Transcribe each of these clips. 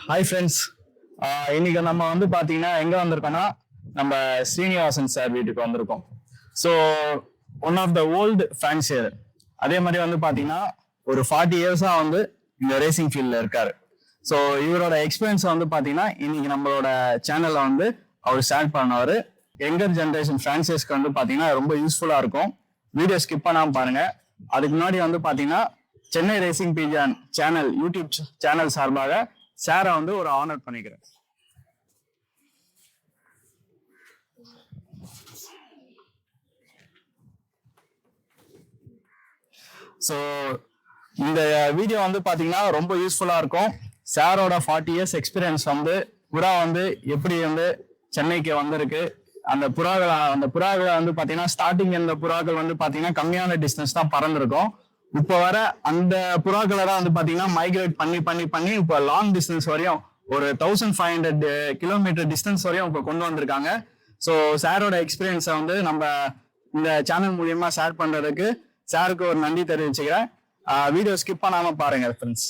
Hi friends. இன்னைக்கு நம்ம வந்து பார்த்தீங்கன்னா எங்கே வந்திருக்கோம்னா நம்ம ஸ்ரீனிவாசன் சார் வீட்டுக்கு வந்திருக்கோம். So one of the old fancier. அதே மாதிரி வந்து பார்த்தீங்கன்னா ஒரு 40 இயர்ஸாக வந்து இந்த ரேசிங் ஃபீல்டில் இருக்காரு. ஸோ இவரோட எக்ஸ்பீரியன்ஸ் வந்து பார்த்தீங்கன்னா இன்னைக்கு நம்மளோட சேனலில் வந்து அவர் ஷேர் பண்ணுவார். யங்கர் ஜென்ரேஷன் ஃபேன்சியர்ஸ்க்கு வந்து பார்த்தீங்கன்னா ரொம்ப யூஸ்ஃபுல்லாக இருக்கும். வீடியோ ஸ்கிப் பண்ணாமல் பாருங்கள். அதுக்கு முன்னாடி வந்து பார்த்தீங்கன்னா Chennai racing BGN channel YouTube channel சார்பாக சாரை வந்து ஒரு ஆனர் பண்ணிக்கிறேன். ஸோ இந்த வீடியோ வந்து பார்த்தீங்கன்னா ரொம்ப யூஸ்ஃபுல்லாக இருக்கும். சாரோட 40 இயர்ஸ் எக்ஸ்பீரியன்ஸ் வந்து புறா வந்து எப்படி வந்து சென்னைக்கு வந்திருக்கு, அந்த புறாக்களை வந்து பார்த்தீங்கன்னா ஸ்டார்டிங் இந்த புறாக்கள் வந்து பார்த்தீங்கன்னா கம்மியான டிஸ்டன்ஸ் தான் பறந்துருக்கும். இப்போ வர அந்த புறாக்களை தான் வந்து பார்த்தீங்கன்னா மைக்ரேட் பண்ணி இப்போ லாங் டிஸ்டன்ஸ் வரையும் ஒரு 1500 கிலோமீட்டர் டிஸ்டன்ஸ் வரையும் இப்போ கொண்டு வந்திருக்காங்க. ஸோ சாரோட எக்ஸ்பீரியன்ஸை வந்து நம்ம இந்த சேனல் மூலியமா ஷேர் பண்றதுக்கு சாருக்கு ஒரு நன்றி தெரிவிச்சுக்கிறேன். வீடியோ ஸ்கிப் பண்ணாம பாருங்க ஃப்ரெண்ட்ஸ்.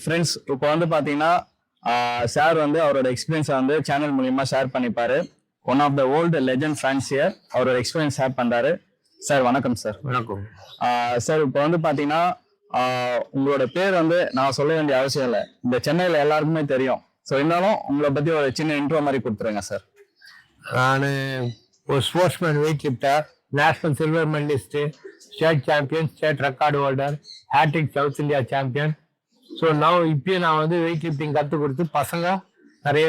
ஃப்ரெண்ட்ஸ், இப்போ வந்து பார்த்தீங்கன்னா சார் வந்து அவரோட எக்ஸ்பீரியன்ஸை வந்து சேனல் மூலியமா ஷேர் பண்ணிப்பாரு. One of the old legend fancier அவரோட எக்ஸ்பீரியன்ஸ் ஷேர் பண்றாரு. சார் வணக்கம். சார் வணக்கம். சார் இப்போ வந்து பார்த்தீங்கன்னா உங்களோட பேர் வந்து நான் சொல்ல வேண்டிய அவசியம் இல்லை, இந்த சென்னையில் எல்லாருக்குமே தெரியும். ஸோ இருந்தாலும் உங்களை பற்றி ஒரு சின்ன இன்ட்ரோ மாதிரி கொடுத்துருங்க சார். நான் ஒரு sportsman, weightlifter, national silver medallist, state champion, state record holder, hat trick south India champion. So இப்பயும் நான் வந்து வெயிட் லிஃப்டிங் கற்றுக் கொடுத்து பசங்க நிறைய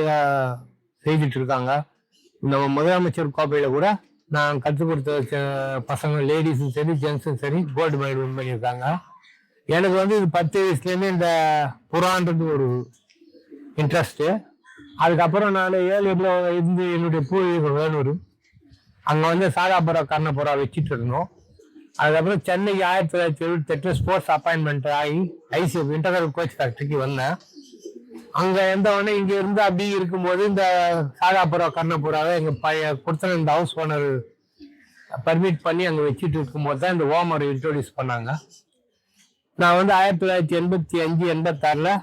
செய்துட்டு இருக்காங்க. நம்ம முதலமைச்சர் கோப்பையில் கூட நான் கற்றுக் கொடுத்த பசங்க லேடிஸும் சரி ஜென்ஸும் சரி கோல்டு மெடல் வின் பண்ணியிருக்காங்க. எனக்கு வந்து இது 10 வயசுலேருந்து இந்த புறான்றது ஒரு இன்ட்ரெஸ்ட்டு. அதுக்கப்புறம் நான் 7 இருந்து என்னுடைய பூர்வீகம் வேலூர், அங்கே வந்து சாதாபுரா கர்ணபுரா வச்சுட்டு இருந்தோம். அதுக்கப்புறம் சென்னைக்கு 1978 ஸ்போர்ட்ஸ் அப்பாயின்மெண்ட் ஆகி ஐசிஎஃப் இன்டர்னல் கோச் ஃபேக்டரிக்கு வந்தேன். அங்கே எந்தவொடனே இங்கே இருந்து அப்படி இருக்கும்போது இந்த சாதாபுரா கர்ணபுராவை எங்கள் கொடுத்த இந்த ஹவுஸ் ஓனர் பர்மிட் பண்ணி அங்கே வச்சுட்டு இருக்கும்போது தான் இந்த ஓமர் இன்ட்ரோடியூஸ் பண்ணாங்க. நான் வந்து 1985-86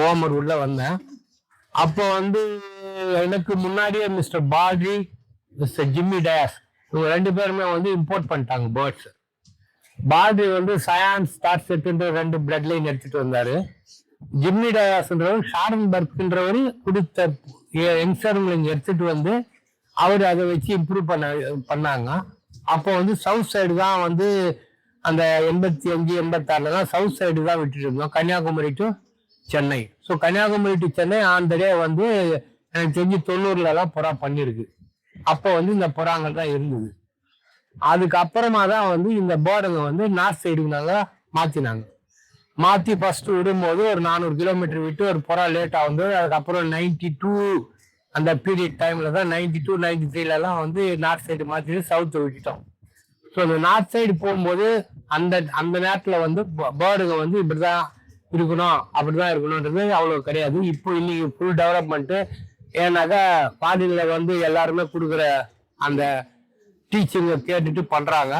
ஓமர் உள்ள வந்தேன். அப்போ வந்து எனக்கு முன்னாடியே மிஸ்டர் பாட்ரி, மிஸ்டர் ஜிம்மி டயாஸ், இவங்க 2 பேருமே வந்து இம்போர்ட் பண்ணிட்டாங்க பேர்ட்ஸ். பாட்ரி வந்து சயான் ஸ்டார் செட்டுன்ற 2 பிளட் லைன் எடுத்துட்டு வந்தாரு. ஜிம்மி டயாஸ்ன்றவர் ஷாரன்பர்க்ன்றவர் கொடுத்த யங்ஸ்டர்களை எடுத்துட்டு வந்து அவர் அதை வச்சு இம்ப்ரூவ் பண்ணாங்க. அப்போ வந்து சவுத் சைடு தான் வந்து அந்த 85-86 தான் சவுத் சைடு தான் விட்டுட்டு இருந்தோம், Kanyakumari to Chennai. So Kanyakumari to Chennai அந்த டே வந்து எனக்கு தெரிஞ்சு 90லலாம் புறா பண்ணியிருக்கு. அப்போ வந்து இந்த புறாங்கள் தான் இருந்தது. அதுக்கப்புறமா தான் வந்து இந்த பேர்டுங்க வந்து நார்த் சைடுக்கு நாங்கள் மாற்றி ஃபர்ஸ்ட் விடும்போது ஒரு 400 கிலோமீட்டர் விட்டு ஒரு புறா லேட்டாக வந்து அதுக்கப்புறம் 92 அந்த பீரியட் டைமில் தான் 92-93லலாம் வந்து நார்த் சைடு மாற்றிட்டு சவுத்தை விட்டுட்டோம். ஸோ அந்த நார்த் சைடு போகும்போது அந்த நேரத்தில் வந்து பேர்டுங்க வந்து இப்படி தான் இருக்கணும் அப்படி தான் இருக்கணுன்றது அவ்வளோ கிடையாது. இப்போ இன்னைக்கு ஃபுல் டெவலப்மெண்ட்டு. ஏன்னாக்கா பாலியில் வந்து எல்லாருமே கொடுக்குற அந்த டீச்சிங்கை கேட்டுட்டு பண்ணுறாங்க.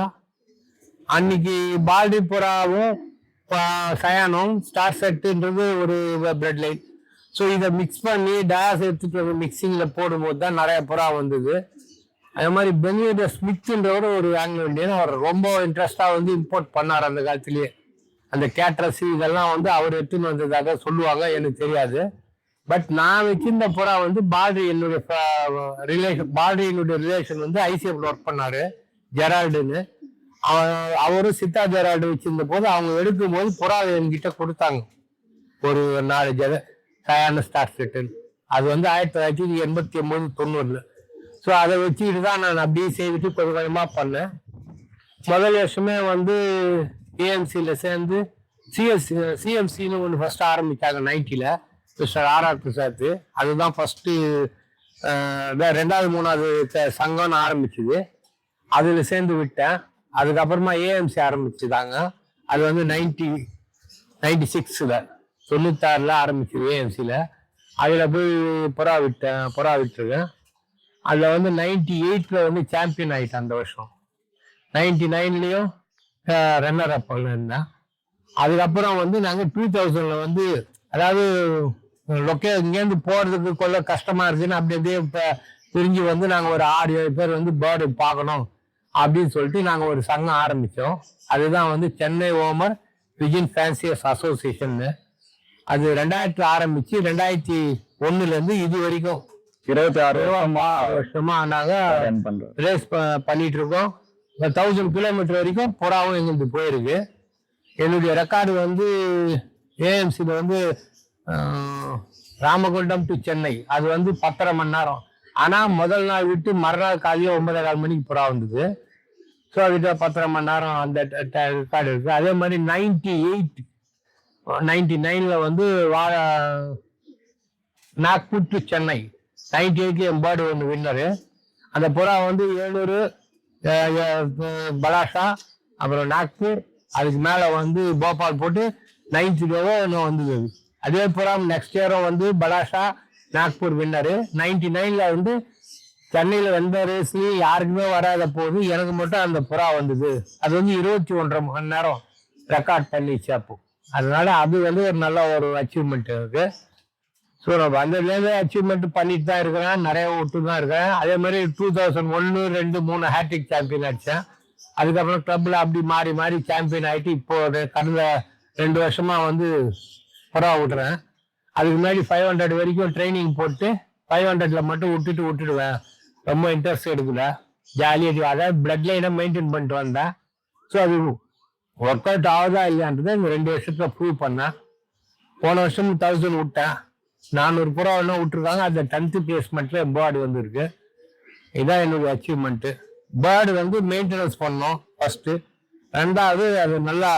அன்னைக்கு பால்டி புறாவும் சயானும் ஸ்டார் செட்டுன்றது ஒரு பிளட் லைன். ஸோ இதை மிக்ஸ் பண்ணி டயாஸ் எடுத்துட்டு மிக்சிங்கில் போடும்போது தான் நிறைய புறா வந்தது. அதே மாதிரி பெனியோ ஸ்மித்ன்றவர் ஒரு ஆங்கிலோ இண்டியன், அவர் ரொம்ப இன்ட்ரெஸ்டாக வந்து இம்போர்ட் பண்ணார் அந்த காலத்துலேயே. அந்த கேட்ரஸ் இதெல்லாம் வந்து அவர் எடுத்துன்னு வந்ததாக சொல்லுவாங்க, எனக்கு தெரியாது. பட் நான் வச்சிருந்த புறா வந்து பால்டி என்னுடைய ரிலேஷன் வந்து ஐசிஎஃப்ல ஒர்க் பண்ணாரு, ஜெரால்டுன்னு. அவரும் சித்தா ஜெரால்டு வச்சிருந்த போது அவங்க எடுக்கும் போது புறாவை என்கிட்ட கொடுத்தாங்க ஒரு 4 சயான ஸ்டார் செட்டுன்னு. அது வந்து 1989-90. ஸோ அதை வச்சுக்கிட்டு தான் நான் அப்படியே செய்துட்டு கொஞ்சம் கொஞ்சமாக பண்ணேன். முதல் வருஷமே வந்து ஏஎம்சியில் சேர்ந்து சிஎம்சின்னு ஒன்று ஃபர்ஸ்ட் ஆரம்பித்தாங்க 90ல், மிஸ்டர் ஆர்ஆர் பிரசாத். அதுதான் ஃபர்ஸ்ட்டு 2வது 3வது சங்கம்னு ஆரம்பிச்சுது. அதில் சேர்ந்து விட்டேன். அதுக்கப்புறமா ஏஎம்சி ஆரம்பிச்சுதாங்க. அது வந்து 96ல் 96 ஆரம்பிச்சது ஏஎம்சியில். அதில் போய் புறா விட்டுருக்கேன். அதில் வந்து 98 வந்து சாம்பியன் ஆகிட்டேன் அந்த வருஷம். 99 ரன்னர் அப் இருந்தேன். அதுக்கப்புறம் வந்து நாங்கள் 2000 வந்து அதாவது இங்கேருந்து போகிறதுக்கு கொள்ள கஷ்டமாக இருக்குன்னு அப்படி அப்படியே இப்போ பிரிஞ்சு வந்து நாங்கள் ஒரு 6-7 பேர் வந்து பேர்டு பார்க்கணும் அப்படின்னு சொல்லிட்டு நாங்கள் ஒரு சங்கம் ஆரம்பித்தோம். அதுதான் வந்து சென்னை ஓமர் பிஜின் ஃபேன்சியர்ஸ் அசோசியேஷன்னு. அது 2000 ஆரம்பித்து 2001 இது வரைக்கும் 26 வருஷமா நாங்கள் ரேஸ் பண்ணிட்டு இருக்கோம். 1000 கிலோமீட்டர் வரைக்கும் புறாவும் எங்களுக்கு போயிருக்கு. என்னுடைய ரெக்கார்டு வந்து ஏஎம்சியில் வந்து ராமகுண்டம் டு சென்னை அது வந்து 10.5 மணி நேரம். ஆனால் முதல் நாள் விட்டு மறுநாள் காலையில் 9:15 மணிக்கு புறா வந்தது. ஸோ அதுக்கிட்ட 10.5 மணி நேரம் அந்த ரெக்கார்டு இருக்குது. அதே மாதிரி 99 வந்து நாக்பூர் டு சென்னை 98 எம்பார்டு ஒன்று வின்னரு. அந்த புறா வந்து 700 பலாஷா அப்புறம் நாக்பூர் அதுக்கு மேலே வந்து போபால் போட்டு 9th டேவோ இன்னும் வந்தது. அதே புறா நெக்ஸ்ட் இயரும் வந்து பலாஷா நாக்பூர் வின்னரு. 99 வந்து சென்னையில் எந்த ரேஸ்லையும் யாருக்குமே வராத போது எனக்கு மட்டும் அந்த புறா வந்தது. அது வந்து 21.5 மணி நேரம் ரெக்கார்ட் பண்ணிச்சு அப்போ. அதனால அது வந்து ஒரு நல்ல ஒரு அச்சீவ்மெண்ட் இருக்கு. ஸோ நம்ம அந்தலேருந்து அச்சீவ்மெண்ட் பண்ணிட்டு தான் இருக்கிறேன், நிறைய விட்டு தான் இருக்கேன். அதே மாதிரி 2001, 2, 3 ஹேட்ரிக் சாம்பியன் ஆயிடுச்சேன். அதுக்கப்புறம் கிளப்ல அப்படி மாறி மாறி சாம்பியன் ஆகிட்டு இப்போ கடந்த 2 வருஷமா வந்து புறா விட்டுறேன். அதுக்கு முன்னாடி 500 வரைக்கும் ட்ரைனிங் போட்டு 500ல் மட்டும் விட்டுடுவேன். ரொம்ப இன்ட்ரெஸ்ட் எடுக்கல, ஜாலியாக அதாவது பிளட் லைனை மெயின்டைன் பண்ணிட்டு வந்தேன். ஸோ அது ஒர்க் அவுட் ஆகுதா இல்லையான்றதை இந்த 2 வருஷத்துல ப்ரூவ் பண்ணேன். போன வருஷம் 1000 விட்டேன், 400 புறா ஒன்றும் விட்டுருக்காங்க. அந்த 10th பிளேஸ்மெண்ட்ல பேர்டு வந்துருக்கு. இதுதான் என்னுடைய அச்சீவ்மெண்ட்டு. பேர்டு வந்து மெயின்டெனன்ஸ் பண்ணோம் ஃபர்ஸ்ட்டு. 2வது அது நல்லா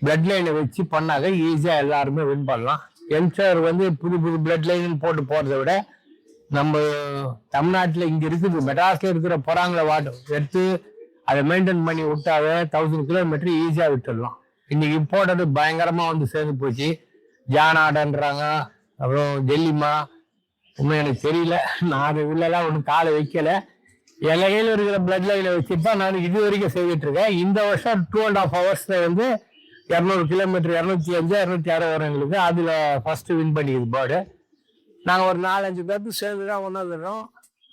பிளட் லைனை வச்சு பண்ணாங்க ஈஸியாக எல்லாருமே வின் பண்ணலாம். யங்ஸ்டர் வந்து புது பிளட் லைன் போட்டு போகிறத விட நம்ம தமிழ்நாட்டில் இங்கே இருக்குது மெட்ராஸில் இருக்கிற புறாங்களை எடுத்து அதை மெயின்டைன் பண்ணி விட்டாவே 1000 கிலோமீட்டர் ஈஸியாக விட்டுடலாம். இன்னைக்கு இம்போர்ட்டடு பயங்கரமாக வந்து சேர்ந்து போச்சு. ஜானாடன்றாங்க, அப்புறம் ஜெல்லிமா, இன்னும் எனக்கு தெரியல, நான் அது உள்ளலாம் ஒன்றும் காலை வைக்கல. என் கையில் இருக்கிற பிளட் லைனை வச்சுட்டு தான் நான் இது வரைக்கும் செய்துட்டு இருக்கேன். இந்த வருஷம் 2.5 ஹவர்ஸ்ல வந்து 200 கிலோமீட்டர் 205, 206 வரும் எங்களுக்கு. அதில் ஃபர்ஸ்ட் வின் பண்ணிக்குது பேர்டு. நாங்கள் ஒரு 4-5 பேர்த்து சேர்ந்து தான் ஒன்றாந்துடுறோம்.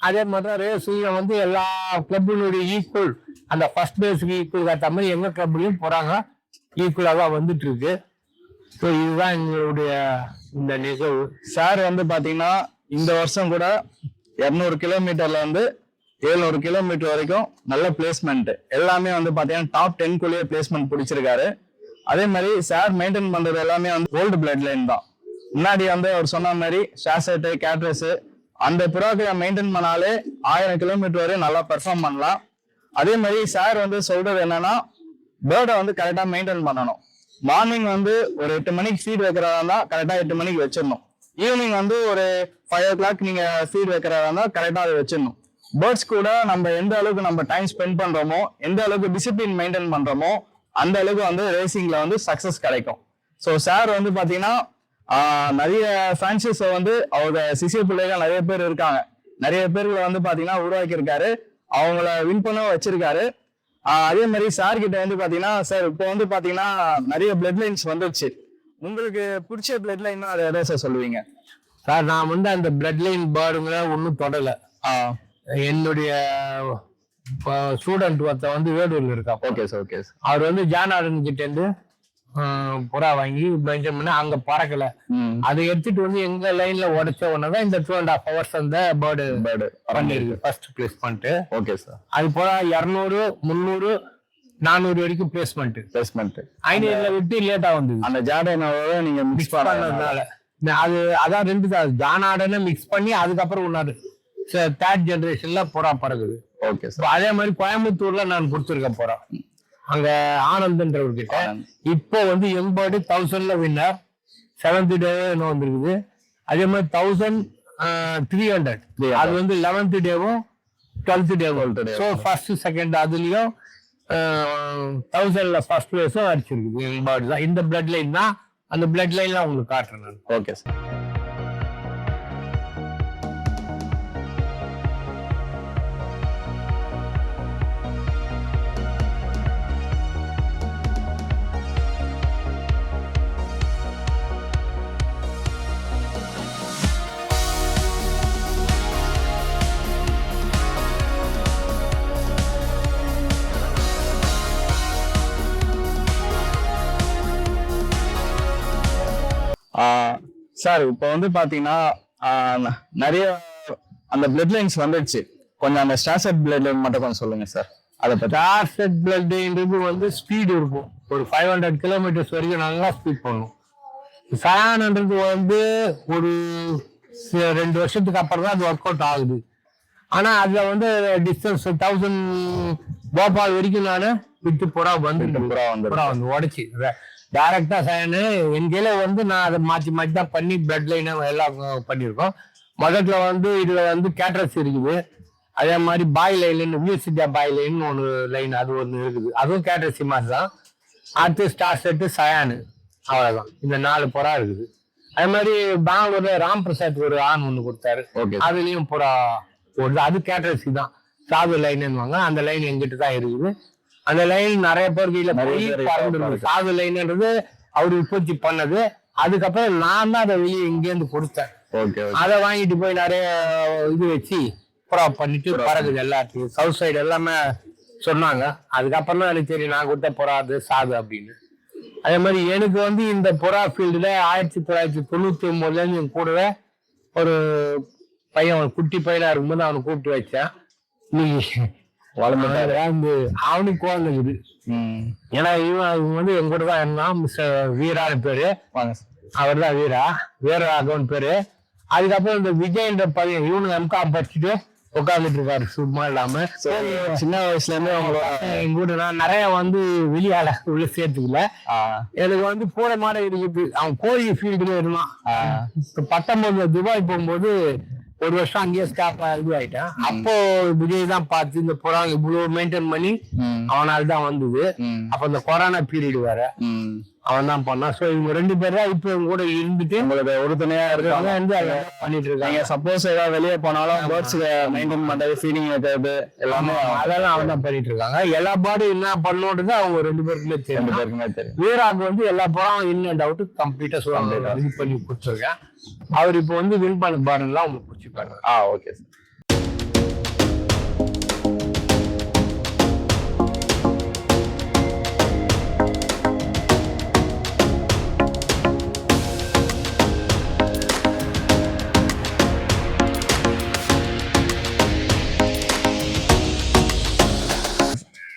அதே மாதிரி தான் ரேஸில் வந்து எல்லா கிளப்பினுடைய ஈக்குவல் அந்த ஃபர்ஸ்ட் பேஸுக்கு ஈக்குவல் காட்ட மாதிரி எங்கள் கிளப்லையும் போகிறாங்க, ஈக்குவலாக தான் வந்துட்டு இருக்கு. ஸோ இதுதான் எங்களுடைய இந்த நிகழ்வு. சார் வந்து பாத்தீங்கன்னா இந்த வருஷம் கூட 200 கிலோமீட்டர்ல வந்து 700 கிலோமீட்டர் வரைக்கும் நல்ல பிளேஸ்மெண்ட் எல்லாமே வந்து பாத்தீங்கன்னா டாப் 10 பிளேஸ்மெண்ட் பிடிச்சிருக்காரு. அதே மாதிரி சார் மெயின்டைன் பண்றது எல்லாமே வந்து ஓல்டு பிளட் லைன் தான். முன்னாடி வந்து அவர் சொன்ன மாதிரி ஷாசெட்டு, கேட்ரஸ் அந்த புறாக்களை மெயின்டைன் பண்ணாலே 1000 கிலோமீட்டர் வரை நல்லா பெர்ஃபார்ம் பண்ணலாம். அதே மாதிரி சார் வந்து சொல்றது என்னன்னா பேர்டை வந்து கரெக்டா மெயின்டைன் பண்ணணும். மார்னிங் வந்து ஒரு 8 மணிக்கு ஃபீட் வைக்கிறதா இருந்தா கரெக்டா 8 மணிக்கு வச்சிடணும். ஈவினிங் வந்து ஒரு 5 o'clock நீங்க ஃபீட் வைக்கிறதா இருந்தா கரெக்டா அதை வச்சிடணும். பேர்ட்ஸ் கூட நம்ம எந்த அளவுக்கு நம்ம டைம் ஸ்பெண்ட் பண்றோமோ, எந்த அளவுக்கு டிசிப்ளின் மெயின்டைன் பண்றோமோ அந்த அளவுக்கு வந்து ரேசிங்ல வந்து சக்சஸ் கிடைக்கும். ஸோ சார் வந்து பாத்தீங்கன்னா நிறைய பிரான்சைஸ் வந்து அவங்க சிசிய பிள்ளைகள் நிறைய பேர் இருக்காங்க, நிறைய பேர்களை வந்து பாத்தீங்கன்னா உருவாக்கி இருக்காரு, அவங்கள வின் பண்ண வச்சிருக்காரு. அதே மாதிரி சார் கிட்ட வந்து பாத்தீங்கன்னா சார் இப்போ வந்து பாத்தீங்கன்னா நிறைய பிளட் லைன்ஸ் வந்துருச்சு. உங்களுக்கு பிடிச்ச பிளட் லைன் அதை எதை சார் சொல்லுவீங்க? சார் நான் வந்து அந்த பிளட் லைன் பேர்டுங்களை ஒன்றும் தொடலை. என்னுடைய ஸ்டூடெண்ட் ஒருத்த வந்து வேடூர்ல இருக்கா. Okay sir, okay sir. அவர் வந்து ஜானாடன் கிட்ட இருந்து புறா வாங்கி மெயின்டைன் பண்ண அங்க பறக்கல, அதை எடுத்துட்டு வந்து எங்க லைன்ல உடைச்ச உடனே இந்த 2.5 hours அந்த பேர்டு பண்ணிருக்கு ஃபர்ஸ்ட் பிளேஸ்மெண்ட். Okay sir. அது போல 200, 300, 400 வரைக்கும் பிளேஸ்மெண்ட் 500ல விட்டு லேட்டா வந்தது. அந்த ஜானாடனோட நீங்க மிக்ஸ் பண்ணதுனால அது அதான் 2 தான் ஜானாடனை மிக்ஸ் பண்ணி அதுக்கப்புறம் ஒன்னாரு 3rd ஜெனரேஷன்ல புறா பறக்குது. Okay sir. அதே மாதிரி கோயம்புத்தூர்ல நான் கொடுத்துருக்கேன் புறா அங்க ஆனந்த்ன்றவர்கிட்ட. இப்போ வந்து எம்பேர்டு 1000ல வின்னர் 7th டே வந்துருக்குது. அதே மாதிரி 1300 அது வந்து 11th டேவும் 12th டேவும். ஸோ ஃபர்ஸ்ட் செகண்ட் அதுலயும் 1000ல ஃபர்ஸ்ட் பிளேஸும் அடிச்சிருக்குது எம்பேர்டு தான். இந்த பிளட் லைன் தான் அந்த பிளட் லைன்லாம் உங்களுக்கு காட்டுறேன் நான். Okay sir. சார் இப்போ வந்து பாத்தீங்கன்னா நிறைய அந்த பிளட் லைன்ஸ் வந்துடுச்சு. கொஞ்சம் அந்த ஸ்டார்செட் பிளட் லைன் மட்டும் கொஞ்சம் சொல்லுங்க சார். அதை பத்தி. ஸ்டார்செட் பிளட்ன்றது வந்து ஸ்பீடு இருக்கும். ஒரு 500 கிலோமீட்டர்ஸ் வரைக்கும் நல்லா ஸ்பீட் பண்ணும். சயான்ன்றது வந்து ஒரு 2 வருஷத்துக்கு அப்புறம் தான் அது ஒர்க் அவுட் ஆகுது. ஆனா அதுல வந்து டிஸ்டன்ஸ் 1000 போபால் வரைக்கும் நான் விட்டு புறா வந்து உடைச்சி டைரக்டா சயனு என் கீழே வந்து நான் அதை மாற்றி மாற்றி தான் பண்ணி பிளட் லைன் எல்லாம் பண்ணியிருக்கோம். முதல்ல வந்து இதுல வந்து கேட்ரஸ் இருக்குது. அதே மாதிரி பாய் லைன் யூனிவர்சிட்டியா பாய் லைன் ஒன்று லைன் அது ஒன்று இருக்குது. அதுவும் கேட்ரஸி மாதிரி தான். அடுத்து ஸ்டார் செட்டு சயானு அவ்வளவுதான். இந்த 4 புறா இருக்குது. அதே மாதிரி பெங்களூர்ல ராம் பிரசாத் ஒரு ஆண் ஒன்று கொடுத்தாரு. அதுலயும் புறா போடுது. அது கேட்ரஸி தான். சாது லைன்னுவாங்க. அந்த லைன் எங்கிட்ட தான் இருக்குது. அந்த லைன் நிறைய பேர் வீட்டுல போய் சாது லைன்ன்றது அவரு உற்பத்தி பண்ணது. அதுக்கப்புறம் நான் தான் அதை வெளியே இங்கேருந்து கொடுத்தேன். அதை வாங்கிட்டு போய் நிறைய இது வச்சு புறா பண்ணிட்டு பறகுது எல்லாத்தையும். சவுத் சைடு எல்லாமே சொன்னாங்க. அதுக்கப்புறம் தான் எனக்கு தெரியும் நான் கொடுத்த புறா அது சாது அப்படின்னு. அதே மாதிரி எனக்கு வந்து இந்த புறா ஃபீல்டுல 1999 என் கூடவே ஒரு பையன், ஒரு குட்டி பையனா இருக்கும்போது அவனை கூப்பிட்டு வச்சேன். அவனுக்கு குழந்தை இருக்குது. ஏன்னா இவன் வந்து என் கூட தான் இருந்தான். மிஸ்டர் வீரான்னு பேரு. அவர் தான் வீரராகவன் பேரு. அதுக்கப்புறம் இந்த விஜய்ன்ற பையன் இவனு எம்காம் படிச்சுட்டு உட்காந்துட்டு இருக்காரு சும்மா இல்லாம. சின்ன வயசுல இருந்து எங்க கூட நான் நிறைய வந்து வெளியாட உள்ள சேர்த்துக்கல. எனக்கு வந்து போற மாதிரி இருக்குது. அவன் கோழி ஃபீல்டுல இருந்தான். 19 துபாய் போகும்போது 1 வருஷம் அங்கேயே ஸ்டாப் இது ஆயிட்டேன். அப்போ விஜய் தான் பார்த்து இந்த புறா இவ்வளவு மெயின்டைன் பண்ணி அவனால தான் வந்தது. அப்ப இந்த கொரோனா பீரியட் வேற அவன் தான் பண்ணான். சோ இவங்க 2 பேர் தான் இப்ப இவங்க கூட இருந்துட்டு உங்களுக்கு உறுதுணையா இருக்காங்க பண்ணிட்டு இருக்காங்க. சப்போஸ் ஏதாவது வெளியே போனாலும் பேர்ட்ஸ்க்கு மெயின்டைன் பண்றது, ஃபீடிங் வைக்கிறது எல்லாமே அதெல்லாம் அவன் தான் பண்ணிட்டு இருக்காங்க. எல்லா பாடும் என்ன பண்ணோன்றது அவங்க 2 பேருக்குமே தெரியும். வீராக்கு வந்து எல்லா பாடம் என்ன டவுட் கம்ப்ளீட்டா சொல்லுவாங்க. இது பண்ணி கொடுத்துருக்கேன். அவர் இப்போ வந்து வின் பண்ண பாருலாம் உங்களுக்கு பிடிச்சிப்பாரு. Okay sir.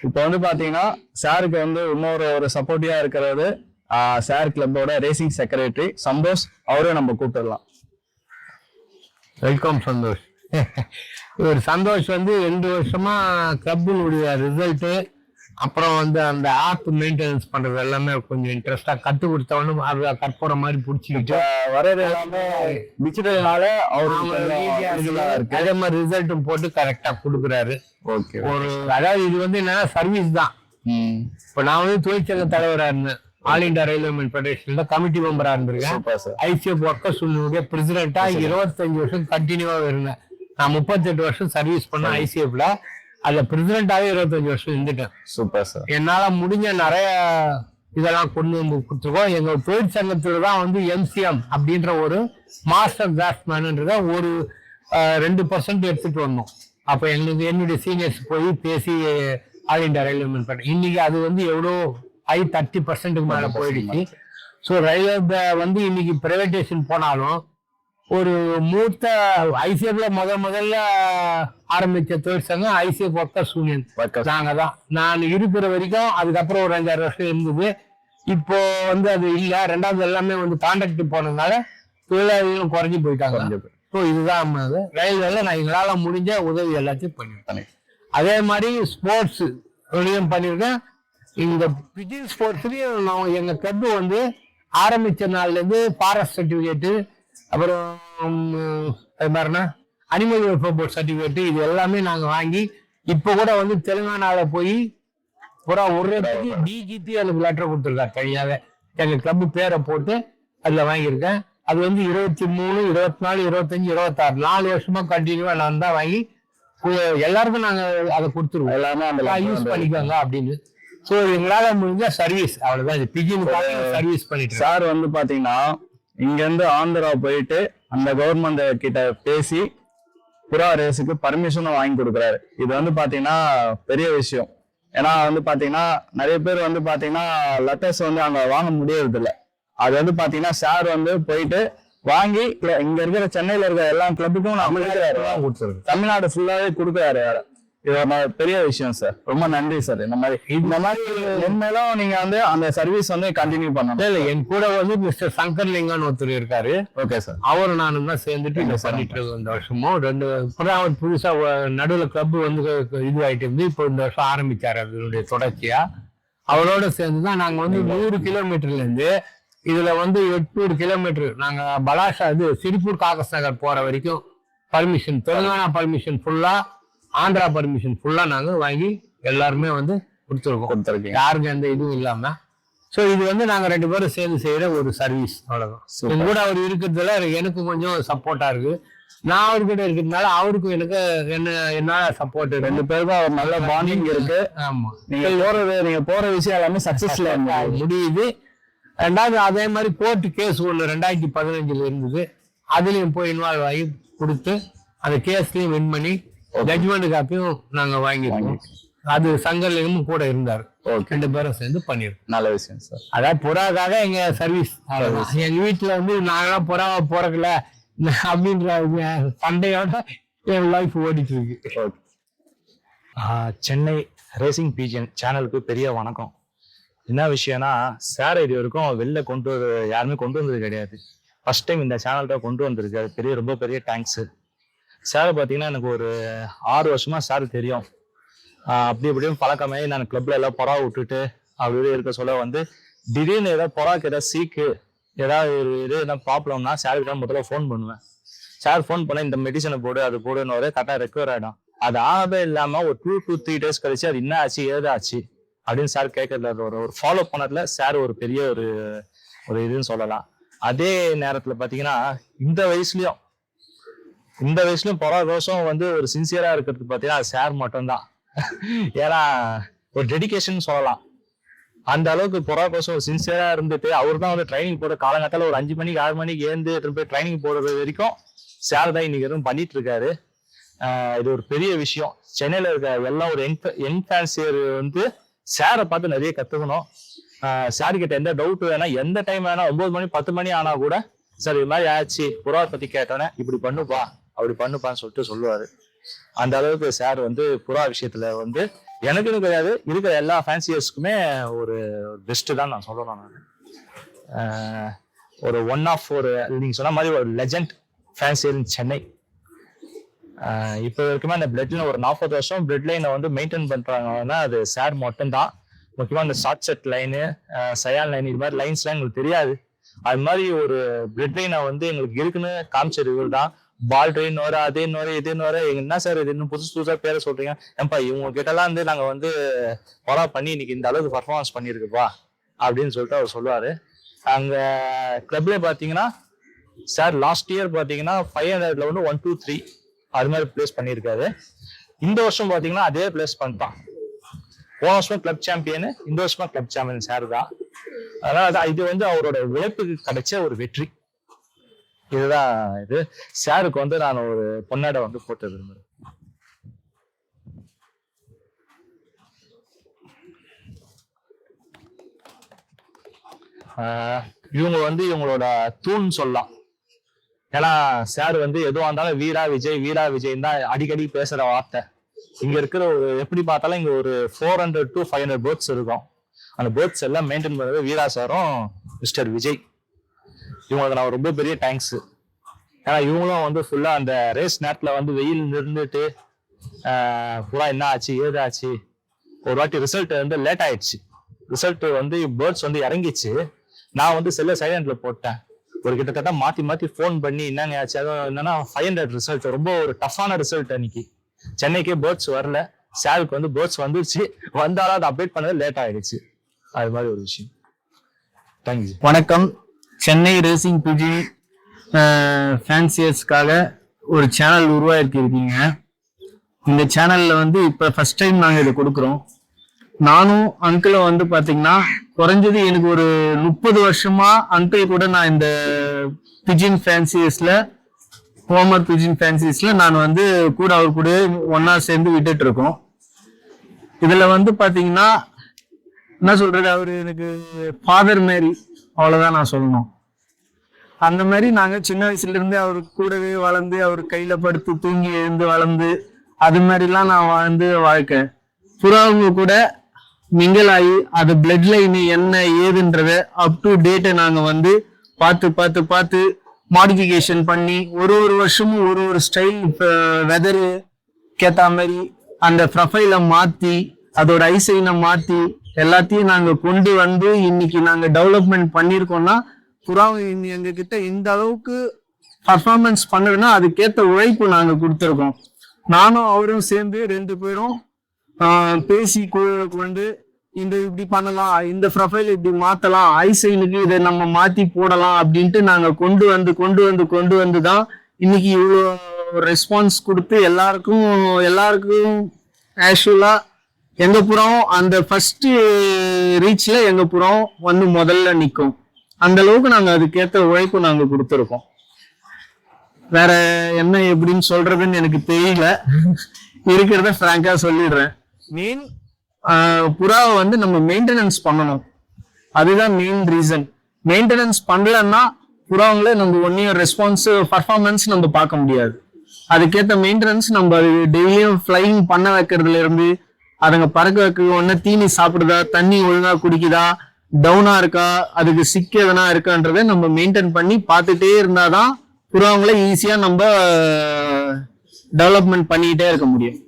இப்போ வந்து பாத்தீங்கன்னா சாருக்கு வந்து இன்னொரு சப்போர்ட்டிவா இருக்கிறது சார் கிளப்போட ரேசிங் செக்ரட்டரி சந்தோஷ். அவரும் நம்ம கூப்பிடலாம். வெல்கம் சந்தோஷ். ஒரு சந்தோஷ் வந்து 2 வருஷமா கிளப்பினுடைய ரிசல்ட்டு, அப்புறம் வந்து அந்த ஆப் மெயின்டெனன்ஸ் பண்றது எல்லாமே கொஞ்சம் இன்ட்ரெஸ்டா கத்து கொடுத்தவனும் அதை கற்போற மாதிரி பிடிச்சிக்கிட்டு வர்றது எல்லாமே டிஜிட்டல்னால அதே மாதிரி ரிசல்ட்டும் போட்டு கரெக்டா கொடுக்குறாரு. ஒரு அதாவது இது வந்து என்னன்னா சர்வீஸ் தான். இப்ப நான் வந்து தொழிற்சங்க தலைவரா இருந்தேன். ஆல் இண்டியா ரயில்வே ஃபெடரேஷன்ல கமிட்டி மெம்பரா இருந்திருக்கேன். ஐசிஎஃப் ஒர்க்கர்ஸ் பிரசிடென்டா 25 வருஷம் கண்டினியூவா இருந்தேன். நான் 38 வருஷம் சர்வீஸ் பண்ண ஐசிஎஃப்ல. அதுல பிரசிடென்டாவே 25 வருஷம் இருந்துட்டேன். Super sir. என்னால முடிஞ்ச நிறைய இதெல்லாம் கொண்டு வந்து கொடுத்துருக்கோம். எங்க தொழிற்சங்கத்துல தான் வந்து எம்சிஎம் அப்படின்ற ஒரு மாஸ்டர் பேட்ஸ்மேன்ன்றத ஒரு 2% எடுத்துட்டு வந்தோம். அப்ப என்னுடைய சீனியர்ஸ் போய் பேசி ஆல் இண்டியா ரயில்வே பண்ணேன். இன்னைக்கு அது வந்து எவ்வளோ 30% மேல போயிடுச்சு. ஸோ ரயில்வே வந்து இன்னைக்கு பிரைவேடைசேஷன் போனாலும் ஒரு மூத்த ஐசிஎஃப்ல முதல்ல ஆரம்பிச்ச தொழிற்சங்கம் ஐசிஎஃப் ஒர்க்கர்ஸ் யூனியன் நாங்க தான். நான் இருக்கிற வரைக்கும் அதுக்கப்புறம் ஒரு 5-6 வருஷம் இருந்தது. இப்போ வந்து அது இல்லை. 2வது எல்லாமே வந்து கான்ட்ராக்ட் போனதுனால தொழிலாளிகளும் குறைஞ்சி போயிட்டாங்க. ஸோ இதுதான் ரயில்வேல நான் எங்களால முடிஞ்ச உதவி எல்லாத்தையும் பண்ணிருக்கேன். அதே மாதிரி ஸ்போர்ட்ஸ் பண்ணியிருக்கேன். இந்த பிஜிங் ஸ்போர்ட்ஸ்லயும் நான் எங்க கிளப் வந்து ஆரம்பிச்ச நாள்ல இருந்து ஃபாரஸ்ட் சர்டிபிகேட்டு, அப்புறம் அது மாதிரினா அனிமல் வெல்ஃபேர் போர்ட் சர்டிபிகேட், இது எல்லாமே நாங்க வாங்கி இப்ப கூட வந்து தெலுங்கானால போய் பூரா ஒரு டிஜிபி எனக்கு லெட்டர் கொடுத்துருக்காரு தனியாவே. எங்கள் கிளப்பு பேரை போட்டு அதில் வாங்கியிருக்கேன். அது வந்து 23, 24, 25, 26 4 வருஷமா கண்டினியூவா நான் தான் வாங்கி எல்லாருக்கும் நாங்கள் அதை கொடுத்துருவோம். எல்லாமே அந்த யூஸ் பண்ணிக்கோங்க அப்படின்னு. ஸோ எங்களால முடிஞ்ச சர்வீஸ் அவ்வளவுதான். இது பிஜின்னு சர்வீஸ் பண்ணிட்டு சார் வந்து பாத்தீங்கன்னா இங்க இருந்து ஆந்திரா போயிட்டு அந்த கவர்மெண்ட் கிட்ட பேசி புறா ரேஸுக்கு பர்மிஷனும் வாங்கி கொடுக்குறாரு. இது வந்து பாத்தீங்கன்னா பெரிய விஷயம். ஏன்னா வந்து பாத்தீங்கன்னா நிறைய பேர் வந்து பாத்தீங்கன்னா லெட்டர்ஸ் வந்து அங்க வாங்க முடியறது இல்லை. அது வந்து பாத்தீங்கன்னா சார் வந்து போயிட்டு வாங்கி இங்க இருக்கிற சென்னையில இருக்கிற எல்லா கிளப்புக்கும் நம்ம கொடுத்துருக்காரு. தமிழ்நாடு ஃபுல்லாவே கொடுக்குறாரு. இது ஒரு பெரிய விஷயம் சார். ரொம்ப நன்றி சார். இந்த மாதிரி உண்மையிலும் நீங்க வந்து அந்த சர்வீஸ் வந்து கண்டினியூ பண்ணணும். இல்ல என் கூட வந்து மிஸ்டர் சங்கர் லிங்கன்னு ஒருத்தர் இருக்காரு. Okay sir. அவரும் நானும் தான் சேர்ந்துட்டு இதை பண்ணிட்டு இருக்கோம். இந்த வருஷமும் 2 அவர் புதுசா நடுவில் கிளப் வந்து இது ஆயிட்டு இருந்து இப்போ இந்த வருஷம் ஆரம்பிச்சாரு. அதனுடைய தொடர்ச்சியா அவரோட சேர்ந்துதான் நாங்க வந்து 100 கிலோமீட்டர்ல இருந்து இதுல வந்து 800 கிலோமீட்டர் நாங்க பலாஷா இது சிரிப்பூர் காகஸ் நகர் போற வரைக்கும் பர்மிஷன், தெலுங்கானா பர்மிஷன் ஃபுல்லா, ஆந்திரா பர்மிஷன் ஃபுல்லா நாங்க வாங்கி எல்லாருமே வந்து கொடுத்துருக்கோம். யாருக்கும் எந்த இதுவும் இல்லாம. ஸோ இது வந்து நாங்க 2 பேரும் சேர்ந்து செய்யற ஒரு சர்வீஸ். அவ்வளவுதான். என் கூட அவர் இருக்கிறதுல எனக்கு கொஞ்சம் சப்போர்ட்டா இருக்கு. நான் அவர்கிட்ட இருக்கிறதுனால அவருக்கும் எனக்கு என்ன சப்போர்ட். 2 பேருக்கும் ஒரு நல்ல பாண்டிங் இருக்கு. ஆமா. நீங்க போற விஷயம் எல்லாமே சக்சஸ்ஃபுல்லா முடியுது. 2வது அதே மாதிரி கோர்ட் கேஸ் ஒன்று 2015 இருந்தது. அதுலயும் போய் இன்வால்வ் ஆகி கொடுத்து அந்த கேஸ்லயும் வின் பண்ணி ஜட்ஜ்மெண்ட் காப்பியும் நாங்க வாங்கிருக்கோம். அது சங்கர்லிங்கமும் கூட இருந்தார். 2 பேரும் சேர்ந்து பண்ணிருக்கோம். நல்ல விஷயம் சார். அதாவது புறாக்காக எங்க சர்வீஸ். எங்க வீட்டுல வந்து நாங்களாம் புறாவை பிறக்கல அப்படின்ற சண்டையோட என் லைஃப் ஓடிட்டு இருக்கு. சென்னை ரேசிங் பிஜிஎன் சேனலுக்கு பெரிய வணக்கம். என்ன விஷயம்னா சார் இது வரைக்கும் வெளில யாருமே கொண்டு வந்தது கிடையாது. ஃபர்ஸ்ட் டைம் இந்த சேனல்கிட்ட கொண்டு வந்திருக்கு. அது ரொம்ப பெரிய தேங்க்ஸு. சார் பார்த்தீங்கன்னா எனக்கு ஒரு 6 வருஷமா சார் தெரியும். அப்படி இப்படியும் பழக்கமாயி நான் கிளப்ல எல்லாம் புறா விட்டுட்டு அப்படி இருக்க சொல்ல வந்து திடீர்னு ஏதாவது புறாக்கு ஏதாவது சீக்கு ஏதாவது எதாவது ப்ராப்ளம்னா சார்கிட்ட முதல்ல ஃபோன் பண்ணுவேன். சார் ஃபோன் பண்ண இந்த மெடிசனை போடு அது போடுன்னு கரெக்டாக ரெக்கவர் ஆகிடும். அது ஆகவே இல்லாமல் ஒரு 2 to 3 days கழிச்சு அது என்ன ஆச்சு ஏதாச்சு அப்படின்னு சார் கேட்கறதுல ஒரு ஃபாலோ பண்ணதுல சார் ஒரு பெரிய ஒரு இதுன்னு சொல்லலாம். அதே நேரத்தில் பார்த்தீங்கன்னா இந்த வயசுலயும் புறா ரோஷம் வந்து ஒரு சின்சியரா இருக்கிறது பார்த்தீங்கன்னா அது சார் மட்டும்தான். ஏன்னா ஒரு டெடிகேஷன் சொல்லலாம். அந்த அளவுக்கு புறா கோஷம் ஒரு சின்சியரா இருந்துட்டு அவர் தான் வந்து ட்ரைனிங் போட காலங்காத்தால ஒரு 5 மணிக்கு 6 மணிக்கு ஏந்து போய் ட்ரைனிங் போடுறது வரைக்கும் சார் தான் இன்னைக்கு எதுவும் பண்ணிட்டு இருக்காரு. இது ஒரு பெரிய விஷயம். சென்னையில இருக்க எல்லாம் ஒரு யங் ஃபேன்சியர் வந்து சாரை பார்த்து நிறைய கத்துக்கணும். சார் கிட்ட எந்த டவுட் வேணா எந்த டைம் வேணா 9 மணி 10 மணி ஆனா கூட சார் இது மாதிரி ஆச்சு புறா பத்தி கேட்டோன்னே இப்படி பண்ணுப்பா அப்படி பண்ணுப்பான்னு சொல்லிட்டு சொல்லுவாரு. அந்த அளவுக்கு சார் வந்து புறா விஷயத்துல வந்து எனக்குன்னு கிடையாது இருக்கிற எல்லா ஃபேன்சியர்ஸ்க்குமே ஒரு பெஸ்ட் தான் நான் சொல்லணும். நான் ஒரு நீங்க சொன்ன மாதிரி ஒரு லெஜண்ட் ஃபேன்சியர் இன் சென்னை. இப்போ வரைக்குமே அந்த பிளட் லைன் ஒரு 40 வருஷம் பிளட் லைனை வந்து மெயின்டைன் பண்றாங்கன்னா அது சார் மட்டும்தான். முக்கியமா இந்த ஷார்ட் செட் லைனு, சயான் லைன், இது மாதிரி லைன்ஸ்லாம் எங்களுக்கு தெரியாது. அது மாதிரி ஒரு பிளட் லைனை வந்து எங்களுக்கு இருக்குன்னு காமிச்சது இவர் தான். பால் ட்ரெயின் வர அதே நோர இதே நோர என்ன சார் இது இன்னும் புதுசா பேரை சொல்றீங்க, ஏன்பா இவங்க கிட்டலாம் வந்து நாங்க வந்து ஃபாலோ பண்ணி இன்னைக்கு இந்த அளவுக்கு பர்ஃபார்மன்ஸ் பண்ணியிருக்குப்பா அப்படின்னு சொல்லிட்டு அவர் சொல்லுவாரு. அங்க கிளப்ல பாத்தீங்கன்னா சார் லாஸ்ட் இயர் பாத்தீங்கன்னா 500ல வந்து 1, 2, 3 அது மாதிரி பிளேஸ் பண்ணியிருக்காரு. இந்த வருஷம் பாத்தீங்கன்னா அதே பிளேஸ் பண்ணிட்டான். போன வருஷம் கிளப் சாம்பியன், இந்த வருஷமா கிளப் சாம்பியன் சார் தான். அதனால இது வந்து அவரோட உழைப்புக்கு கிடைச்ச ஒரு வெற்றி. இதுதான் இது. சாருக்கு வந்து நான் ஒரு பொன்னாடை வந்து போட்டு விரும்புறேன். இவங்க வந்து இவங்களோட தூண் சொல்லலாம். ஏன்னா சார் வந்து எதுவாக இருந்தாலும் வீரா விஜய் தான் அடிக்கடி பேசுற வார்த்தை. இங்க இருக்கிற ஒரு எப்படி பார்த்தாலும் இங்க ஒரு 400 to 500 பேர்ட்ஸ் இருக்கும். அந்த பேர்ட்ஸ் எல்லாம் மெயின்டைன் பண்றது வீரா சாரும் மிஸ்டர் விஜய். இவங்களுக்கு நான் ரொம்ப பெரிய தேங்க்ஸ். ஏன்னா இவங்களும் வந்து ஃபுல்லா அந்த ரேஸ் நேரத்துல வந்து வெயில் நின்றுட்டு ஃபுல்லா என்ன ஆச்சு ஏதாச்சு. ஒரு வாட்டி ரிசல்ட் வந்து லேட் ஆயிடுச்சு. ரிசல்ட் வந்து பேர்ட்ஸ் வந்து இறங்கிச்சு. நான் வந்து செல்ல சைலண்ட்ல போட்டேன். ஒரு கிட்டத்தட்ட மாத்தி ஃபோன் பண்ணி என்னங்க ஆச்சு, அதுவும் என்னன்னா 500 ரிசல்ட் ரொம்ப ஒரு டஃப்பான ரிசல்ட். அன்னைக்கு சென்னைக்கே பேர்ட்ஸ் வரல, சாருக்கு வந்து பேர்ட்ஸ் வந்துருச்சு, வந்தாலும் அதை அப்டேட் பண்ணது லேட் ஆயிடுச்சு. அது மாதிரி ஒரு விஷயம். தேங்க்யூ. வணக்கம். சென்னை ரேசிங் பிஜி ஃபேன்சியர்ஸ்க்காக ஒரு சேனல் உருவாக்கியிருக்கீங்க. இந்த சேனல்ல வந்து இப்ப ஃபர்ஸ்ட் டைம் நாங்க இதை கொடுக்குறோம். நானும் அங்கிளும் வந்து பாத்தீங்கன்னா குறைஞ்சது எனக்கு ஒரு 30 வருஷமா அங்கிள் கூட நான் இந்த பிஜின் ஃபேன்சியர்ஸ்ல ஹோமர் பிஜின் ஃபேன்சியர்ஸ்ல நான் வந்து கூட அவர் கூட ஒன்னா சேர்ந்து விட்டுட்டு இருக்கோம். இதுல வந்து பாத்தீங்கன்னா என்ன சொல்றது, அவரு எனக்கு ஃபாதர் மாரி, அவ்வளவுதான் நான் சொல்லணும். அந்த மாதிரி நாங்க சின்ன வயசுல இருந்து அவரு கூடவே வளர்ந்து, அவர் கையில படுத்து தூங்கி எழுந்து வளர்ந்து, அது மாதிரிலாம் நான் வாழ்ந்து வாழ்க்கை. புறாவுங்க கூட மிங்கிள் ஆகி அது பிளட் லைன் என்ன ஏதுன்றத அப் டு டேட்டை நாங்க வந்து பார்த்து மாடிஃபிகேஷன் பண்ணி ஒரு வருஷமும் ஒரு ஸ்டைல் வெதரு கேத்த மாதிரி அந்த ப்ரொஃபைலை மாத்தி அதோட ஐசைனை மாத்தி எல்லாத்தையும் நாங்க கொண்டு வந்து இன்னைக்கு நாங்க டெவலப்மெண்ட் பண்ணிருக்கோம்னா புறாவை எங்க கிட்ட இந்த அளவுக்கு பர்ஃபார்மன்ஸ் பண்ணுதுன்னா அதுக்கேற்ற உழைப்பு நாங்க கொடுத்துருக்கோம். நானும் அவரும் சேர்ந்து 2 பேரும் பேசி கொண்டு இந்த இப்படி பண்ணலாம், இந்த ப்ரொஃபைல் இப்படி மாத்தலாம், ஐசைனுக்கு இதை நம்ம மாத்தி போடலாம் அப்படின்ட்டு நாங்க கொண்டு வந்து தான் இன்னைக்கு இவ்வளோ ரெஸ்பான்ஸ் கொடுத்து எல்லாருக்கும் ஆக்சுவலா எங்க புறம் அந்த ஃபர்ஸ்ட் ரீச்ல எங்க புறம் வந்து முதல்ல நிற்கும். அந்த அளவுக்கு நாங்க அதுக்கேற்ற உழைப்பு நாங்க கொடுத்துருக்கோம். வேற என்ன எப்படின்னு சொல்றதுன்னு எனக்கு தெரியல, இருக்கிறத பிராங்கா சொல்லிடுறேன். மெயின் புறாவை வந்து நம்ம மெயின்டெனன்ஸ் பண்ணணும், அதுதான் மெயின் ரீசன். மெயின்டெனன்ஸ் பண்ணலன்னா புறாவங்களே நம்ம ஒன்னியும் ரெஸ்பான்ஸ் பர்ஃபார்மன்ஸ் நம்ம பார்க்க முடியாது. அதுக்கேற்ற மெயின்டெனன்ஸ் நம்ம டெய்லியும் ஃபிளைங் பண்ண வைக்கிறதுல இருந்து அதுங்க பறக்க வைக்க ஒன்னு தீனி சாப்பிடுதா, தண்ணி ஒழுங்கா குடிக்குதா, டவுனா இருக்கா, அதுக்கு சிக் எதனா இருக்கான்றதை நம்ம மெயின்டைன் பண்ணி பார்த்துட்டே இருந்தாதான் புறாவங்களை ஈஸியா நம்ம டெவலப்மெண்ட் பண்ணிக்கிட்டே இருக்க முடியும்.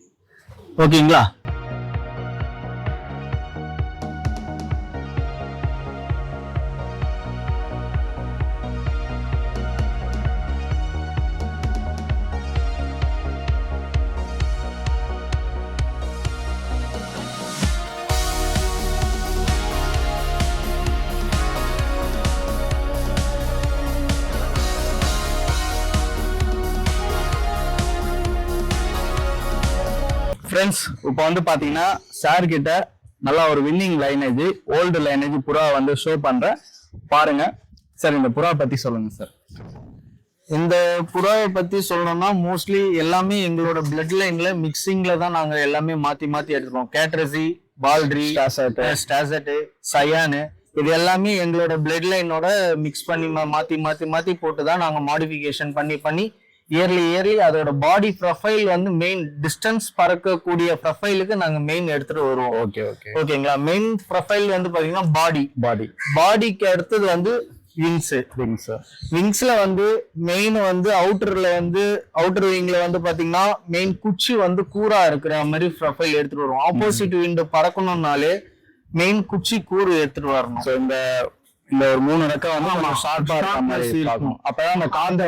ஓகேங்களா? ஃப்ரெண்ட்ஸ், இப்போ வந்து பாத்தீங்கன்னா சார் கிட்ட நல்லா ஒரு வின்னிங் லைனேஜ், ஓல்டு லைனேஜ் புறா வந்து ஷோ பண்றேன், பாருங்க. சார், இந்த புறா பத்தி சொல்லுங்க சார். இந்த புறாவை பத்தி சொல்லணும்னா மோஸ்ட்லி எல்லாமே எங்களோட பிளட் லைன்ல மிக்சிங்ல தான் நாங்க எல்லாமே மாத்தி எடுத்துருக்கோம். கேட்ரஸி, பால்ட்ரி, ஸ்டாசட்டு, சயானு, இது எல்லாமே எங்களோட பிளட் லைனோட மிக்ஸ் பண்ணி மாத்தி போட்டு தான் நாங்க மாடிஃபிகேஷன் பண்ணி இயர்லி அதோட பாடி ப்ரொஃபைல் வந்து மெயின் டிஸ்டன்ஸ் பறக்கக்கூடிய ப்ரொஃபைலுக்கு நாங்க மெயின் எடுத்துட்டு வருவோம். ஓகேங்களா? மெயின் ப்ரொஃபைல் வந்து பாத்தீங்கன்னா பாடிக்கு அடுத்தது வந்து விங்ஸ்ல வந்து மெயின் வந்து அவுட்டர் விங்ல வந்து பாத்தீங்கன்னா மெயின் குச்சி வந்து கூரா இருக்கிற மாதிரி ப்ரொஃபைல் எடுத்துட்டு வருவோம். ஆப்போசிட் விண்ட் பறக்கணும்னாலே மெயின் குச்சி கூறு எடுத்துட்டு வரணும். இந்த ஒரு 3 ரெக்க வந்து ஷார்ப்பா இருக்க மாதிரி இருக்கும். அப்பதான் அந்த காந்த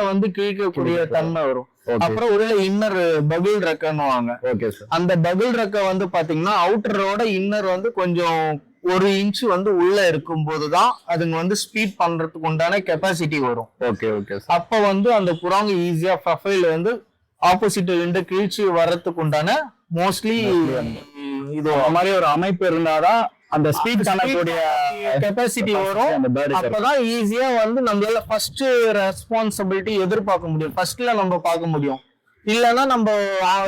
வந்து கிழிக்கக்கூடிய தன்மை வரும். அப்புறம் ஒரு இன்னர் பபிள் ரெக்கன்னுவாங்க. அந்த பபிள் ரெக்க வந்து பாத்தீங்கன்னா அவுட்டரோட இன்னர் வந்து கொஞ்சம் 1 இன்ச் வந்து உள்ள இருக்கும் போதுதான் அதுங்க வந்து ஸ்பீட் பண்றதுக்கு உண்டான கெப்பாசிட்டி வரும். அப்ப வந்து அந்த புறாங்க ஈஸியா ப்ரொஃபைல் வந்து ஆப்போசிட் விண்ட் கிழிச்சு வர்றதுக்கு உண்டான மோஸ்ட்லி இது மாதிரி ஒரு அமைப்பு இருந்தாதான் அந்த ஸ்பீட் பண்ணக்கூடிய கெப்பாசிட்டி வரும். அப்பதான் ஈஸியா வந்து நம்மளால ஃபர்ஸ்ட் ரெஸ்பான்சிபிலிட்டி எதிர்பார்க்க முடியும், ஃபர்ஸ்ட்ல நம்ம பார்க்க முடியும். இல்லைன்னா நம்ம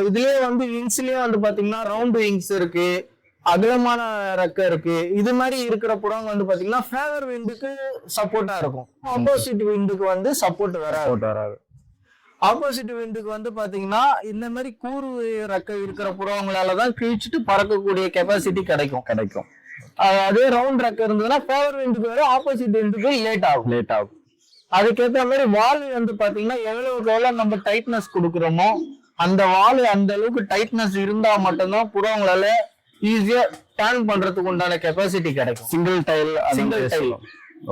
இதுலயே வந்து விங்ஸ்லயே வந்து பாத்தீங்கன்னா ரவுண்ட் விங்ஸ் இருக்கு, அகலமான ரெக்க இருக்கு. இது மாதிரி இருக்கிற புறாங்க வந்து பாத்தீங்கன்னா ஃபேவர் விண்டுக்கு சப்போர்ட்டா இருக்கும், ஆப்போசிட் விண்டுக்கு வந்து சப்போர்ட் வராது. ஆப்போசிட் விண்டுக்கு வந்து பாத்தீங்கன்னா இந்த மாதிரி கூறு ரெக்க இருக்கிற புறாவங்களாலதான் கிழிச்சிட்டு பறக்கக்கூடிய கெப்பாசிட்டி கிடைக்கும். அதே ரவுண்ட் ரெக்க இருந்ததுன்னா ஃபேவர் விண்டுக்கு வர ஆப்போசிட் விண்டுக்கு லேட் ஆகும். அதுக்கேற்ற மாதிரி வால் வந்து பாத்தீங்கன்னா எவ்வளவு நம்ம டைட்னஸ் கொடுக்குறோமோ அந்த வால் அந்த அளவுக்கு டைட்னஸ் இருந்தா மட்டும்தான் புறாவங்களால ஈஸியா டர்ன் பண்றதுக்கு உண்டான கெப்பாசிட்டி கிடைக்கும். Single tile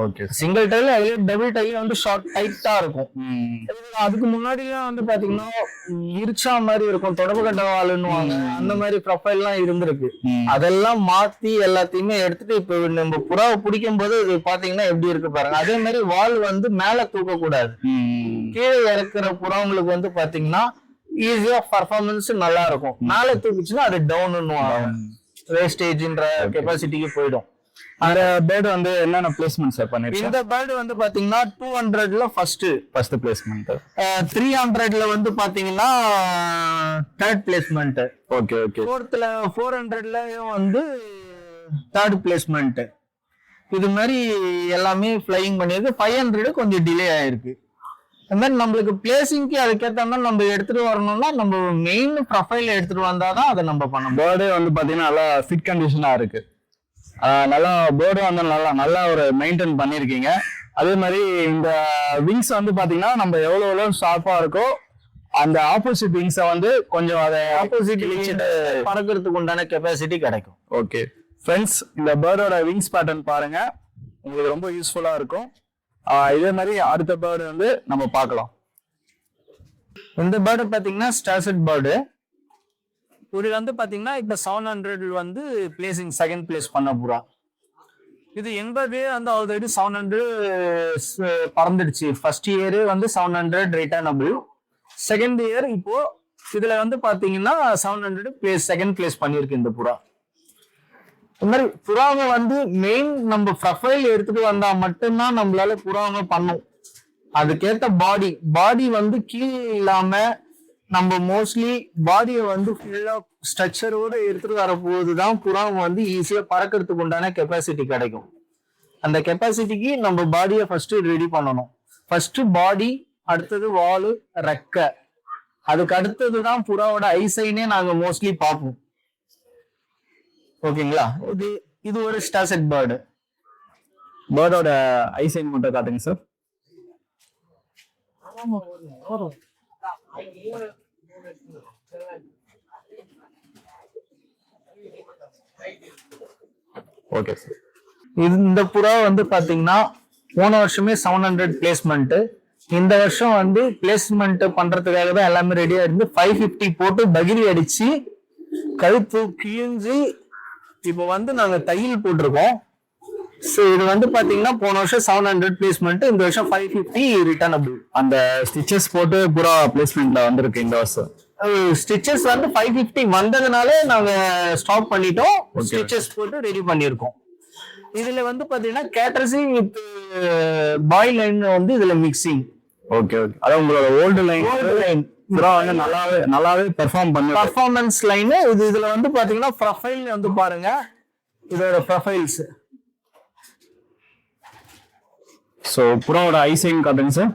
okay. Single tile double tile வந்து ஷார்ட் டைட்டா இருக்கும். அதுக்கு முன்னாடிலாம் வந்து பாத்தீங்கன்னா இருச்சா மாதிரி இருக்கும், தொடர்பு கட்ட வாளுன்னுவாங்க, அந்த மாதிரி ப்ரொஃபைல் எல்லாம் இருந்திருக்கு. அதெல்லாம் மாத்தி எல்லாத்தையுமே எடுத்துட்டு இப்ப நம்ம புறாவை பிடிக்கும் போது இது பாத்தீங்கன்னா எப்படி இருக்கு பாருங்க. அதே மாதிரி வால் வந்து மேல தூக்க கூடாது, கீழே இறக்குற புறாங்களுக்கு வந்து பாத்தீங்கன்னா ஈஸியா பர்ஃபார்மன்ஸ் நல்லா இருக்கும். மேல தூக்கிச்சுன்னா அது டவுன்னுவாங்க, வேஸ்டேஜ்ன்ற கெப்பாசிட்டிக்கு போயிடும். அந்த பேர்டு வந்து என்னென்ன பிளேஸ்மெண்ட் சார் பண்ணிருக்கீங்க? இந்த பேர்டு வந்து பாத்தீங்கன்னா 200ல ஃபர்ஸ்ட் பிளேஸ்மெண்ட், 300ல வந்து பாத்தீங்கன்னா தேர்ட் பிளேஸ்மெண்ட், ஓகே ஓகே, 400லயும் வந்து தேர்ட் பிளேஸ்மெண்ட். இது மாதிரி எல்லாமே ஃபிளைங் பண்ணிருக்கு. 500 கொஞ்சம் டிலே ஆயிருக்கு. அந்த மாதிரி நம்மளுக்கு பிளேசிங்க்கு அதுக்கேற்ற மாதிரி நம்ம எடுத்துட்டு வரணும்னா நம்ம மெயின் ப்ரொஃபைல் எடுத்துட்டு வந்தாதான் அதை நம்ம பண்ணணும். பேர்டு வந்து பாத்தீங்கன்னா நல்லா ஃபிட் கண்டிஷனா இருக்கு. நல்லா பேர்டு வந்து நல்லா ஒரு மெயின்டைன் பண்ணிருக்கீங்க. அதே மாதிரி இந்த விங்ஸ் வந்து பாத்தீங்கன்னா நம்ம எவ்வளவு ஷார்ப்பா இருக்கோ அந்த ஆப்போசிட் விங்ஸை வந்து கொஞ்சம் அதை ஆப்போசிட் பறக்கிறதுக்கு உண்டான கெப்பாசிட்டி கிடைக்கும். ஓகே ஃப்ரெண்ட்ஸ், இந்த பேர்டோட விங்ஸ் பேட்டர்ன் பாருங்க, உங்களுக்கு ரொம்ப யூஸ்ஃபுல்லா இருக்கும். இதே மாதிரி அடுத்த பேர்டு வந்து நம்ம பார்க்கலாம். இந்த பேர்டு பாத்தீங்கன்னா ஸ்டார்செட் பேர்டு. இது வந்து பாத்தீங்கன்னா இப்ப 700 வந்து பிளேசிங் செகண்ட் பிளேஸ் பண்ண புறா. இது 80 வந்து ஆல்ரெடி 700 பறந்துடுச்சு. ஃபர்ஸ்ட் இயர் வந்து 700 ரிட்டர்னபிள், செகண்ட் இயர் இப்போ இதுல வந்து பாத்தீங்கன்னா 700 பிளேஸ் செகண்ட் பிளேஸ் பண்ணிருக்கு இந்த புறா. இந்த மாதிரி புறாவை வந்து மெயின் நம்ம ப்ரொஃபைல் எடுத்துட்டு வந்தா மட்டும்தான் நம்மளால புறாவை பண்ணும். அதுக்கேற்ற பாடி வந்து கீழே இல்லாம நம்ம மோஸ்ட்லி பாடியை வந்து ஃபுல்லா ஸ்ட்ரக்சரோட எடுத்துட்டு வர போதுதான் புறாவை வந்து ஈஸியா பறக்கிறதுக்கு உண்டான கெப்பாசிட்டி கிடைக்கும். அந்த கெப்பாசிட்டிக்கு நம்ம பாடியை ஃபர்ஸ்ட் ரெடி பண்ணணும். ஃபர்ஸ்ட் பாடி, அடுத்தது வாலு, ரெக்கை, அதுக்கு அடுத்ததுதான் புறாவோட ஐசைனே நாங்க மோஸ்ட்லி பார்ப்போம். ஓகேங்களா? இது ஒரு ஸ்டார்செட் பேர்டு. பேர்டோட ஐசைன் மட்டும் காட்டுங்க சார். Okay sir. இந்த புறா வந்து பாத்தீங்கன்னா போன வருஷமே 700 பிளேஸ்மெண்ட். இந்த வருஷம் வந்து பிளேஸ்மெண்ட் பண்றதுக்காக தான் எல்லாமே ரெடியா இருந்து 550 போட்டு பகிரி அடிச்சு கழுத்து கிழிஞ்சு இப்போ வந்து நாங்க தையல் போட்டிருக்கோம். ஸோ இது வந்து பாத்தீங்கன்னா போன வருஷம் 700 பிளேஸ்மெண்ட், இந்த வருஷம் 550 ரிட்டர்னபிள். அந்த ஸ்டிச்சஸ் போட்டு புறா பிளேஸ்மெண்ட்ல வந்திருக்கு இந்த வருஷம். ஸ்டிச்சஸ் வந்து 550 வந்ததுனால நாங்க ஸ்டாப் பண்ணிட்டோம், ஸ்டிச்சஸ் போட்டு ரெடி பண்ணிருக்கோம். இதுல வந்து பாத்தீங்கன்னா கேட்டர்சிங் வித் பாய் லைன் வந்து இதுல மிக்சிங். ஓகே ஓகே, அதான் உங்களோட ஓல்டு லைன் புறா வந்து நல்லாவே பெர்ஃபார்ம் பண்ண பர்ஃபார்மன்ஸ் லைன். இதுல வந்து பாத்தீங்கன்னா ப்ரொஃபைல் வந்து பாருங்க, இதோட ப்ரொஃபைல்ஸ். ஸோ புறாவோட ஐசைன் காட்டுங்க சார்.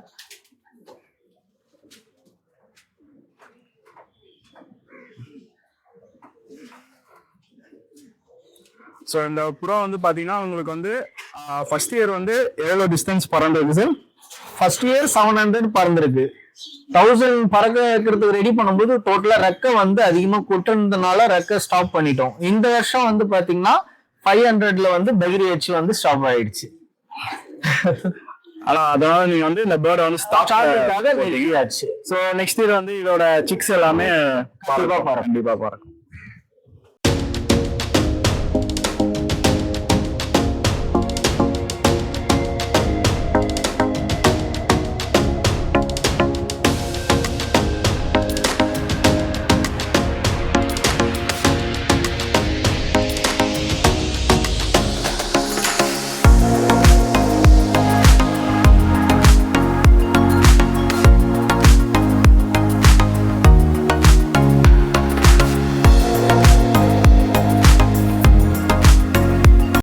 ஸோ இந்த புறா வந்து பார்த்தீங்கன்னா உங்களுக்கு வந்து ஃபர்ஸ்ட் இயர் வந்து எவ்வளோ டிஸ்டன்ஸ் பறந்துருக்கு சார்? First year 700 பறந்துருக்கு. 1000 பறக்க வைக்கிறதுக்கு ரெடி பண்ணும்போது டோட்டலா ரெக்கை வந்து அதிகமா கொட்டுனதுனால ரெக்கை ஸ்டாப் பண்ணிட்டோம். இந்த வருஷம் வந்து பாத்தீங்கன்னா 500ல வந்து பகிரி வச்சு வந்து ஸ்டாப் ஆயிடுச்சு. அதனால நீங்க வந்து இந்த பேர்டை வந்து ஸ்டார்ட்காக ரெடி ஆச்சு. ஸோ நெக்ஸ்ட் இயர் வந்து இதோட சிக்ஸ் எல்லாமே கண்டிப்பா பறக்கும்.